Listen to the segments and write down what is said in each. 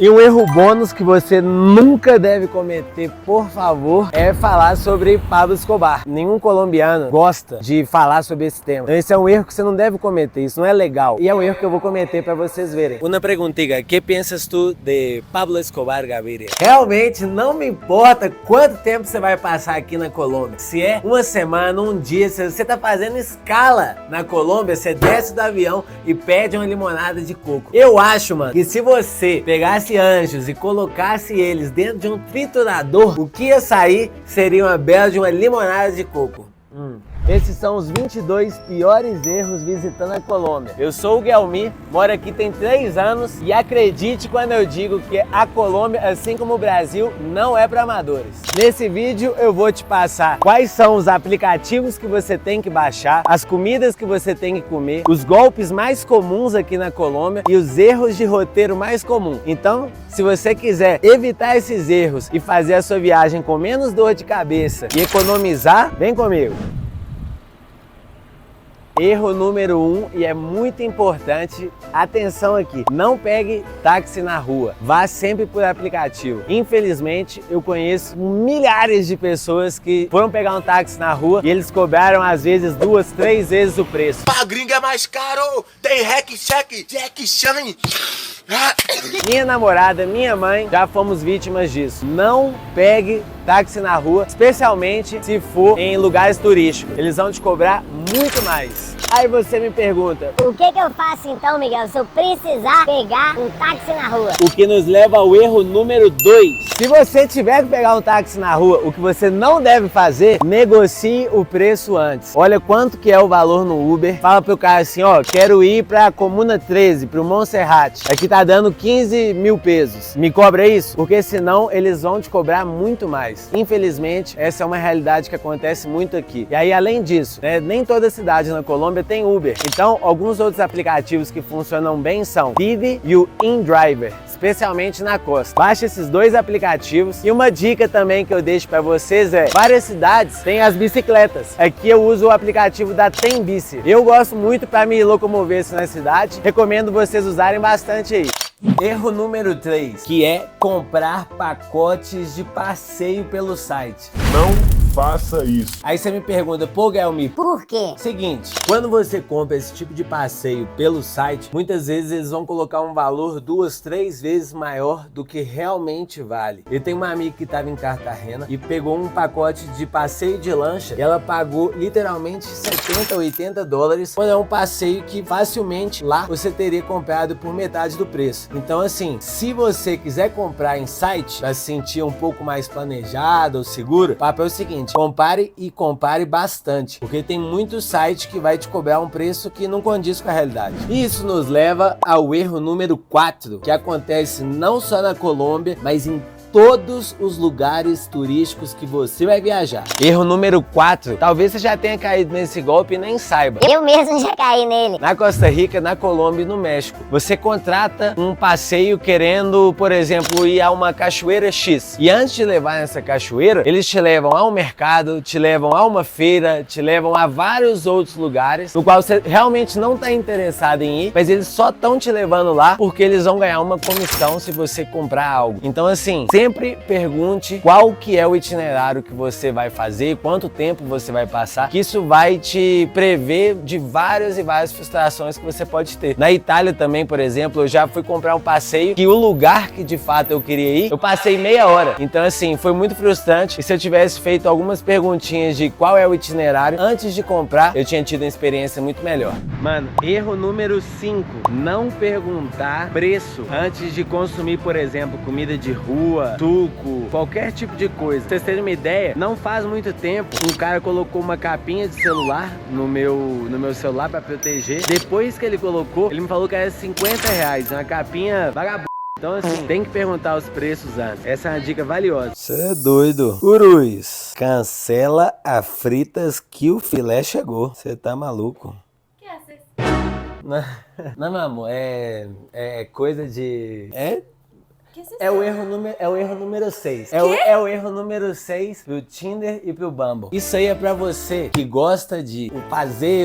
E um erro bônus que você nunca deve cometer, por favor, é falar sobre Pablo Escobar. Nenhum colombiano gosta de falar sobre esse tema. Então esse é um erro que você não deve cometer, isso não é legal. E é um erro que eu vou cometer para vocês verem. Uma perguntinha, que pensas tu de Pablo Escobar Gaviria? Realmente não me importa quanto tempo você vai passar aqui na Colômbia. Se é uma semana, um dia, se você tá fazendo escala na Colômbia, você desce do avião e pede uma limonada de coco. Eu acho, mano, que se você pegasse anjos e colocasse eles dentro de um triturador, o que ia sair seria uma bela de uma limonada de coco. Esses são os 22 piores erros visitando a Colômbia. Eu sou o Guelmi, moro aqui tem 3 anos e acredite quando eu digo que a Colômbia, assim como o Brasil, não é para amadores. Nesse vídeo eu vou te passar quais são os aplicativos que você tem que baixar, as comidas que você tem que comer, os golpes mais comuns aqui na Colômbia e os erros de roteiro mais comuns. Então, se você quiser evitar esses erros e fazer a sua viagem com menos dor de cabeça e economizar, vem comigo. Erro número 1, e é muito importante, atenção aqui, não pegue táxi na rua, vá sempre por aplicativo. Infelizmente, eu conheço milhares de pessoas que foram pegar um táxi na rua e eles cobraram às vezes 2, 3 vezes o preço. Pra gringa é mais caro, tem hack, check, Jack Chan. Minha namorada, minha mãe, já fomos vítimas disso. Não pegue táxi na rua, especialmente se for em lugares turísticos. Eles vão te cobrar muito mais. Aí você me pergunta, o que eu faço então, Miguel, se eu precisar pegar um táxi na rua? o que nos leva ao erro número 2. Se você tiver que pegar um táxi na rua, o que você não deve fazer, negocie o preço antes. Olha quanto que é o valor no Uber. Fala pro cara assim, ó, quero ir pra Comuna 13, pro Monserrate. Aqui tá dando 15 mil pesos. Me cobra isso? Porque senão eles vão te cobrar muito mais. Infelizmente, essa é uma realidade que acontece muito aqui. E aí, além disso, né, nem toda cidade na Colômbia tem Uber. Então, alguns outros aplicativos que funcionam bem são Didi e o InDriver, especialmente na costa. Baixe esses 2 aplicativos. E uma dica também que eu deixo para vocês é, várias cidades têm as bicicletas. Aqui eu uso o aplicativo da Tembici. Eu gosto muito para me locomover na cidade. Recomendo vocês usarem bastante aí. Erro número 3, que é comprar pacotes de passeio pelo site. Não faça isso. Aí você me pergunta, pô, Guelmi, Por quê? seguinte, quando você compra esse tipo de passeio pelo site, muitas vezes eles vão colocar um valor 2, 3 vezes maior do que realmente vale. Eu tenho uma amiga que estava em Cartagena e pegou um pacote de passeio de lancha e ela pagou literalmente 70, 80 dólares, quando é um passeio que facilmente lá você teria comprado por metade do preço. Então assim, se você quiser comprar em site para se sentir um pouco mais planejado ou seguro, o papo é o seguinte, compare e compare bastante, porque tem muito site que vai te cobrar um preço que não condiz com a realidade. E isso nos leva ao erro número 4, que acontece não só na Colômbia, mas em todos os lugares turísticos que você vai viajar. Erro número 4, talvez você já tenha caído nesse golpe e nem saiba. Eu mesmo já caí nele. Na Costa Rica, na Colômbia e no México, você contrata um passeio querendo, por exemplo, ir a uma cachoeira X. E antes de levar nessa cachoeira, eles te levam ao mercado, te levam a uma feira, te levam a vários outros lugares, no qual você realmente não está interessado em ir, mas eles só estão te levando lá porque eles vão ganhar uma comissão se você comprar algo. Então assim, sempre pergunte qual que é o itinerário que você vai fazer, quanto tempo você vai passar, que isso vai te prever de várias e várias frustrações que você pode ter. Na Itália também, por exemplo, eu já fui comprar um passeio que o lugar que de fato eu queria ir, eu passei meia hora. Então assim, foi muito frustrante e se eu tivesse feito algumas perguntinhas de qual é o itinerário antes de comprar, eu tinha tido uma experiência muito melhor. Mano, erro número 5, não perguntar preço antes de consumir, por exemplo, comida de rua, suco, qualquer tipo de coisa. Pra vocês terem uma ideia, não faz muito tempo, um cara colocou uma capinha de celular no meu celular pra proteger. Depois que ele colocou, ele me falou que era 50 reais, uma capinha vagabunda. Então assim, tem que perguntar os preços antes. Essa é uma dica valiosa. Você é doido. Urus, cancela a fritas que o filé chegou. Você tá maluco? Que é essa? Não, meu amor, é coisa de... Que É o erro número 6. É o erro número 6 pro Tinder e pro Bumble. Isso aí é pra você que gosta de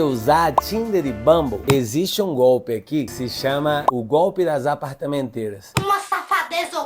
usar Tinder e Bumble. Existe um golpe aqui que se chama o golpe das apartamenteiras. Uma safadeza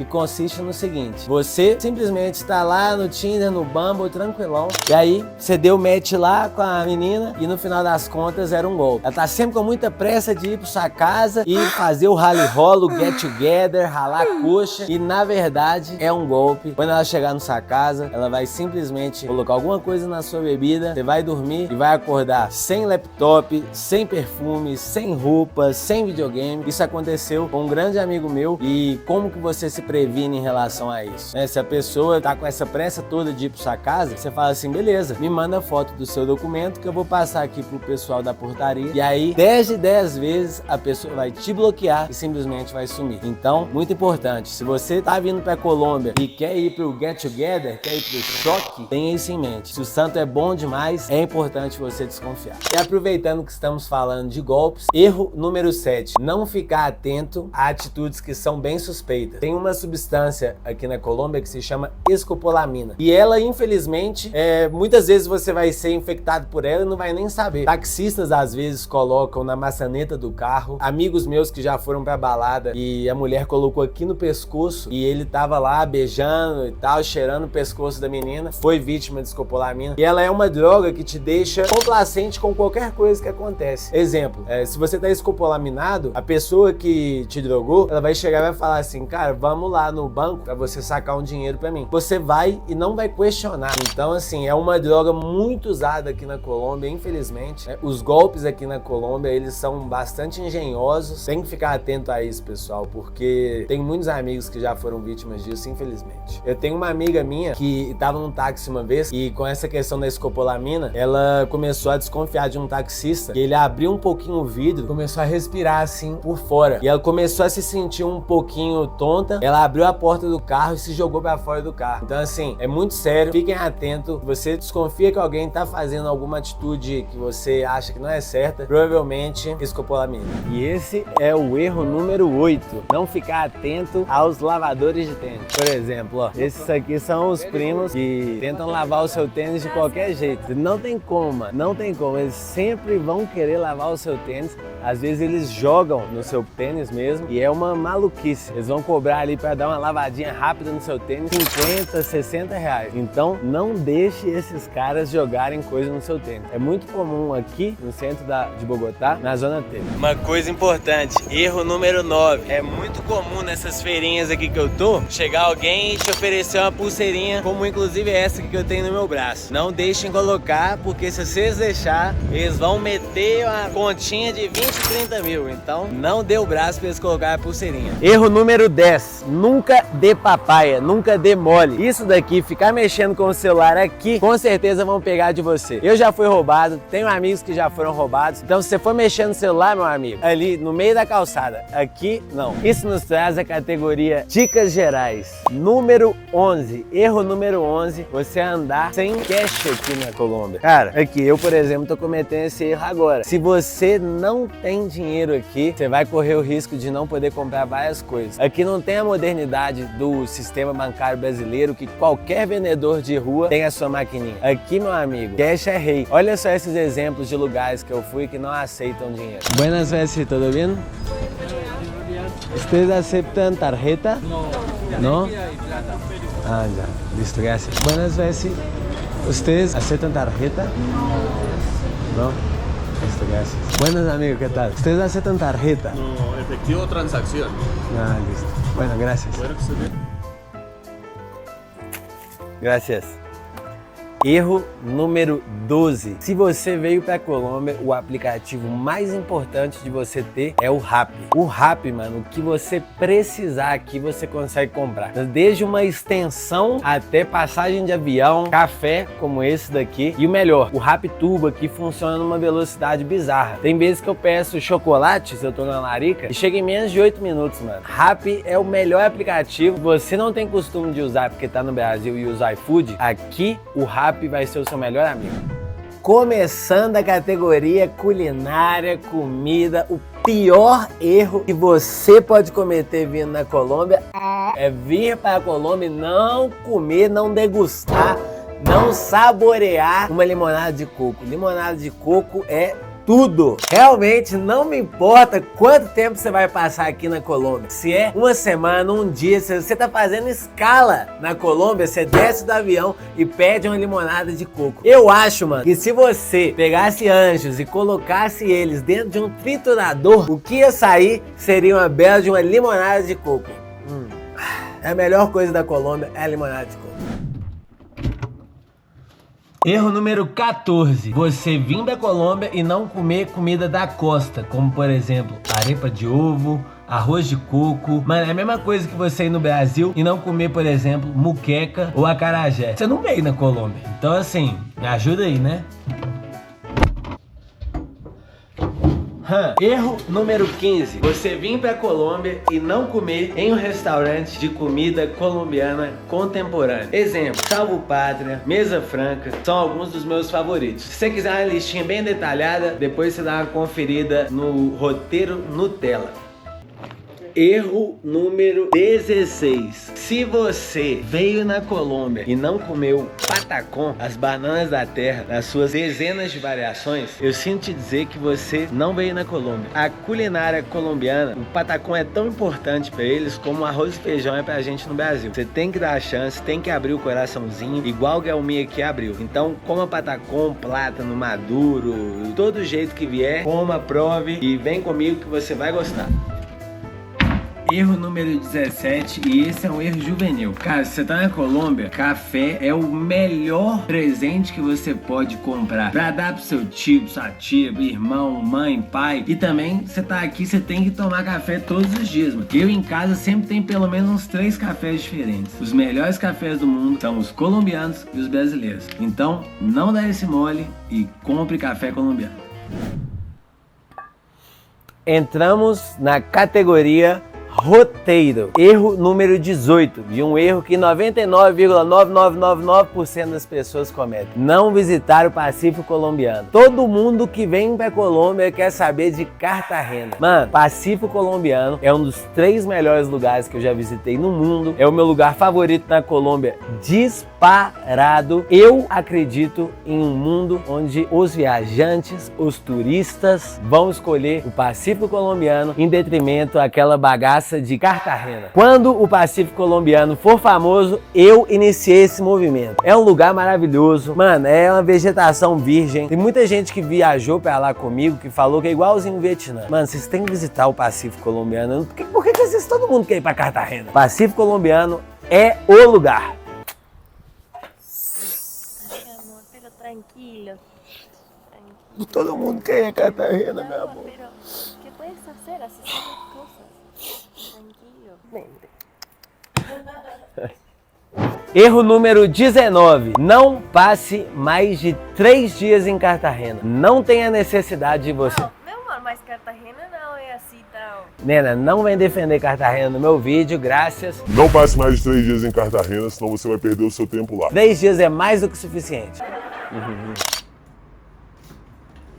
que consiste no seguinte: você simplesmente está lá no Tinder, no Bumble, tranquilão, e aí você deu match lá com a menina e no final das contas era um golpe. Ela tá sempre com muita pressa de ir pra sua casa e fazer o rally rolo, get together, ralar a coxa, e na verdade é um golpe. Quando ela chegar na sua casa, ela vai simplesmente colocar alguma coisa na sua bebida, você vai dormir e vai acordar sem laptop, sem perfume, sem roupa, sem videogame. Isso aconteceu com um grande amigo meu. E como que você se previne em relação a isso? Se a pessoa tá com essa pressa toda de ir pra sua casa, você fala assim, beleza, me manda foto do seu documento que eu vou passar aqui pro pessoal da portaria. E aí, 10 de 10 vezes, a pessoa vai te bloquear e simplesmente vai sumir. Então, muito importante, se você tá vindo pra Colômbia e quer ir pro get together, quer ir pro choque, tenha isso em mente. Se o santo é bom demais, é importante você desconfiar. E aproveitando que estamos falando de golpes, erro número 7, não ficar atento a atitudes que são bem suspeitas. Tem uma substância aqui na Colômbia que se chama escopolamina. E ela, infelizmente, muitas vezes você vai ser infectado por ela e não vai nem saber. Taxistas, às vezes, colocam na maçaneta do carro. Amigos meus que já foram pra balada e a mulher colocou aqui no pescoço e ele tava lá beijando e tal, cheirando o pescoço da menina, foi vítima de escopolamina. E ela é uma droga que te deixa complacente com qualquer coisa que acontece. Exemplo, se você tá escopolaminado, a pessoa que te drogou, ela vai chegar e vai falar assim, cara, vamos lá no banco pra você sacar um dinheiro pra mim. Você vai e não vai questionar. Então, assim, é uma droga muito usada aqui na Colômbia, infelizmente. Os golpes aqui na Colômbia, eles são bastante engenhosos. Tem que ficar atento a isso, pessoal, porque tem muitos amigos que já foram vítimas disso, infelizmente. Eu tenho uma amiga minha que tava num táxi uma vez e com essa questão da escopolamina, ela começou a desconfiar de um taxista, e ele abriu um pouquinho o vidro, começou a respirar assim por fora, e ela começou a se sentir um pouquinho tonta. Ela abriu a porta do carro e se jogou pra fora do carro. Então, assim, é muito sério, fiquem atentos. Você desconfia que alguém tá fazendo alguma atitude que você acha que não é certa, provavelmente escopolamina. E esse é o erro número 8, não ficar atento aos lavadores de tênis. Por exemplo, ó, esses aqui são os primos que tentam lavar o seu tênis de qualquer jeito. Não tem como, mano, não tem como. Eles sempre vão querer lavar o seu tênis. Às vezes eles jogam no seu tênis mesmo e é uma maluquice. Eles vão cobrar ali para dar uma lavadinha rápida no seu tênis 50, 60 reais. Então não deixe esses caras jogarem coisa no seu tênis. É muito comum aqui no centro de Bogotá, na zona T. Uma coisa importante, erro número 9. É muito comum nessas feirinhas aqui que eu tô, chegar alguém e te oferecer uma pulseirinha, como inclusive essa aqui que eu tenho no meu braço. Não deixem colocar, porque se vocês deixar, eles vão meter uma continha de 20, 30 mil. Então não dê o braço pra eles colocarem a pulseirinha. Erro número 10. Nunca dê papaya, nunca dê mole. Isso daqui, ficar mexendo com o celular aqui, com certeza vão pegar de você. Eu já fui roubado, tenho amigos que já foram roubados. Então se você for mexendo no celular, meu amigo, ali no meio da calçada, aqui não. Isso nos traz a categoria Dicas Gerais. Número 11. Erro número 11. Você andar sem cash aqui na Colômbia. Cara, aqui eu, por exemplo, tô cometendo esse erro agora. Se você não tem dinheiro aqui, você vai correr o risco de não poder comprar várias coisas. Aqui não tem a modernidade do sistema bancário brasileiro, que qualquer vendedor de rua tem a sua maquininha. Aqui, meu amigo, cash é rei. Olha só esses exemplos de lugares que eu fui que não aceitam dinheiro. Buenas veces, ¿todo bien? ¿Ustedes aceptan tarjeta? No. Ah, ya. Listo, gracias. Buenas veces. ¿Ustedes aceptan tarjeta? No. Listo, gracias. Buenas, amigos, ¿qué tal? ¿Ustedes aceptan tarjeta? No, efectivo o transacción. Ah, listo. Bueno, gracias. Bueno, que se ve. Gracias. Erro número 12. Se você veio pra Colômbia, o aplicativo mais importante de você ter é o Rappi. O Rappi, mano, o que você precisar aqui, você consegue comprar. Desde uma extensão até passagem de avião, café como esse daqui. E o melhor, o Rappi Turbo aqui funciona numa velocidade bizarra. Tem vezes que eu peço chocolate, se eu tô na larica, e chega em menos de 8 minutos, mano. Rappi é o melhor aplicativo. Você não tem costume de usar porque tá no Brasil e usa iFood, aqui o Rappi vai ser o seu melhor amigo. Começando a categoria culinária, comida, o pior erro que você pode cometer vindo na Colômbia é vir para a Colômbia e não comer, não degustar, não saborear uma limonada de coco. Limonada de coco é tudo. Realmente não me importa quanto tempo você vai passar aqui na Colômbia. Se é uma semana, um dia, se você tá fazendo escala na Colômbia, você desce do avião e pede uma limonada de coco. Eu acho, mano, que se você pegasse anjos e colocasse eles dentro de um triturador, o que ia sair seria uma bela de uma limonada de coco. A melhor coisa da Colômbia é a limonada de coco. Erro número 14. Você vir da Colômbia e não comer comida da costa, como por exemplo, arepa de ovo, arroz de coco. Mano, é a mesma coisa que você ir no Brasil e não comer, por exemplo, muqueca ou acarajé. Você não veio na Colômbia. Então assim, me ajuda aí, né? Erro número 15. Você vir pra Colômbia e não comer em um restaurante de comida colombiana contemporânea. Exemplo, Salvo Pátria, Mesa Franca, são alguns dos meus favoritos. Se você quiser uma listinha bem detalhada, depois você dá uma conferida no roteiro Nutella. Erro número 16. Se você veio na Colômbia e não comeu patacón, as bananas da terra, nas suas dezenas de variações, eu sinto te dizer que você não veio na Colômbia. A culinária colombiana, o patacón é tão importante para eles como o arroz e feijão é pra gente no Brasil. Você tem que dar a chance, tem que abrir o coraçãozinho, igual o Guelmi aqui abriu. Então, coma patacón, plátano, maduro, todo jeito que vier, coma, prove e vem comigo que você vai gostar. Erro número 17, e esse é um erro juvenil. Cara, se você tá na Colômbia, café é o melhor presente que você pode comprar pra dar pro seu tio, sua tia, irmão, mãe, pai. E também, você tá aqui, você tem que tomar café todos os dias, mano. Eu em casa sempre tenho pelo menos uns 3 cafés diferentes. Os melhores cafés do mundo são os colombianos e os brasileiros. Então, não dá esse mole e compre café colombiano. Entramos na categoria roteiro. Erro número 18, e um erro que 99,9999% das pessoas cometem. Não visitar o Pacífico colombiano. Todo mundo que vem pra Colômbia quer saber de Cartagena. Mano, Pacífico colombiano é um dos 3 melhores lugares que eu já visitei no mundo. É o meu lugar favorito na Colômbia, disparado. Eu acredito em um mundo onde os viajantes, os turistas vão escolher o Pacífico colombiano em detrimento àquela bagaça de Cartagena. Quando o Pacífico colombiano for famoso, eu iniciei esse movimento. É um lugar maravilhoso, mano, é uma vegetação virgem. Tem muita gente que viajou pra lá comigo que falou que é igualzinho o Vietnã. Mano, vocês têm que visitar o Pacífico colombiano. Por que todo mundo quer ir pra Cartagena? Pacífico colombiano é o lugar. Ay, amor, pero tranquilo. Todo mundo quer ir a Cartagena, meu amor. Pero, ¿qué puedes hacer? Así son las cosas. Tranquilo. Vente. Erro número 19. Não passe mais de 3 dias em Cartagena. Não tem a necessidade de você... Não, meu amor, mas Cartagena não é assim tão... Nena, não vem defender Cartagena no meu vídeo, graças. Não passe mais de 3 dias em Cartagena, senão você vai perder o seu tempo lá. 3 dias é mais do que suficiente.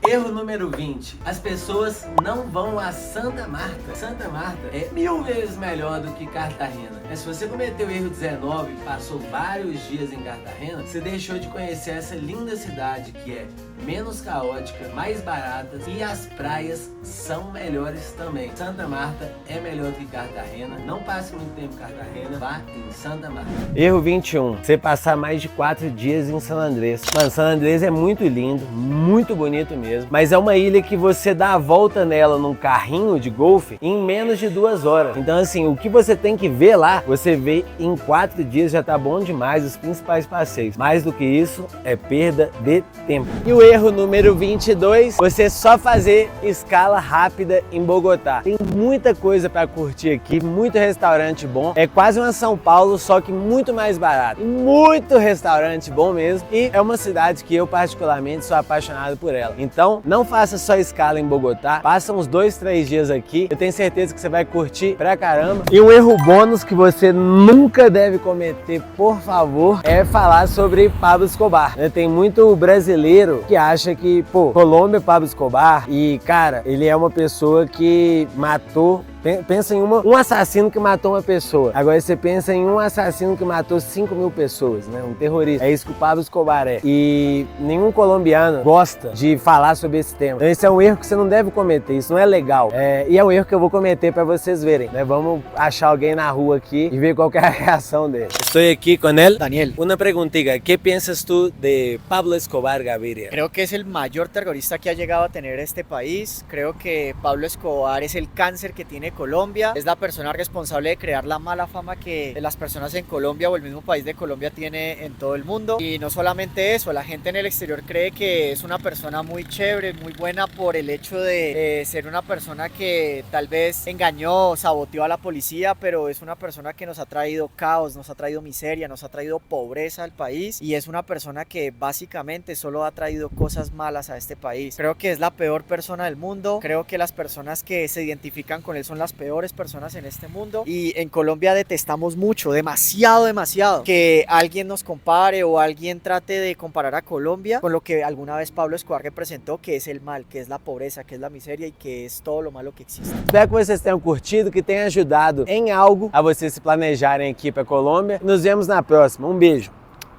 Erro número 20. As pessoas não vão a Santa Marta. Santa Marta é 1000 vezes melhor do que Cartagena. Mas se você cometeu o erro 19 e passou vários dias em Cartagena, você deixou de conhecer essa linda cidade que é menos caótica, mais barata e as praias são melhores também. Santa Marta é melhor do que Cartagena. Não passe muito tempo em Cartagena, vá em Santa Marta. Erro 21. Você passar mais de 4 dias em San Andrés. Mano, San Andrés é muito lindo, muito bonito mesmo, mas é uma ilha que você dá a volta nela num carrinho de golfe em menos de 2 horas. Então assim, o que você tem que ver lá, você vê em 4 dias, já tá bom demais, os principais passeios. Mais do que isso, é perda de tempo. E o erro número 22, você só fazer escala rápida em Bogotá. Tem muita coisa para curtir aqui, muito restaurante bom. É quase uma São Paulo, só que muito mais barato. Muito restaurante bom mesmo. E é uma cidade que eu particularmente sou apaixonado por ela. Então, não faça só escala em Bogotá. Passa uns 2, 3 dias aqui. Eu tenho certeza que você vai curtir pra caramba. E um erro bônus que você nunca deve cometer, por favor, é falar sobre Pablo Escobar. Tem muito brasileiro que acha que, pô, Colômbia é Pablo Escobar e, cara, ele é uma pessoa que matou Pensa em um assassino que matou uma pessoa. Agora você pensa em um assassino que matou 5.000 pessoas, né? Um terrorista. É isso que o Pablo Escobar é. E nenhum colombiano gosta de falar sobre esse tema. Então esse é um erro que você não deve cometer. Isso não é legal. E é um erro que eu vou cometer para vocês verem, né? Vamos achar alguém na rua aqui e ver qual que é a reação dele. Estou aqui com ele. Daniel. Una preguntita. ¿Qué piensas tú de Pablo Escobar Gaviria? Creo que es el mayor terrorista que ha llegado a tener este país. Creo que Pablo Escobar es el cáncer que tiene Colombia. Es la persona responsable de crear la mala fama que las personas en Colombia o el mismo país de Colombia tiene en todo el mundo. Y no solamente eso, la gente en el exterior cree que es una persona muy chévere, muy buena por el hecho de ser una persona que tal vez engañó, saboteó a la policía, pero es una persona que nos ha traído caos, nos ha traído miseria, nos ha traído pobreza al país y es una persona que básicamente solo ha traído cosas malas a este país. Creo que es la peor persona del mundo, creo que las personas que se identifican con él son las peores personas en este mundo y en Colombia detestamos mucho, demasiado que alguien nos compare o alguien trate de comparar a Colombia con lo que alguna vez Pablo Escobar representó, que es el mal, que es la pobreza, que es la miseria y que es todo lo malo que existe. Espero que vocês tenham curtido, que tenha ajudado em algo a vocês se planejarem aqui para Colômbia. Nos vemos na próxima. Um beijo.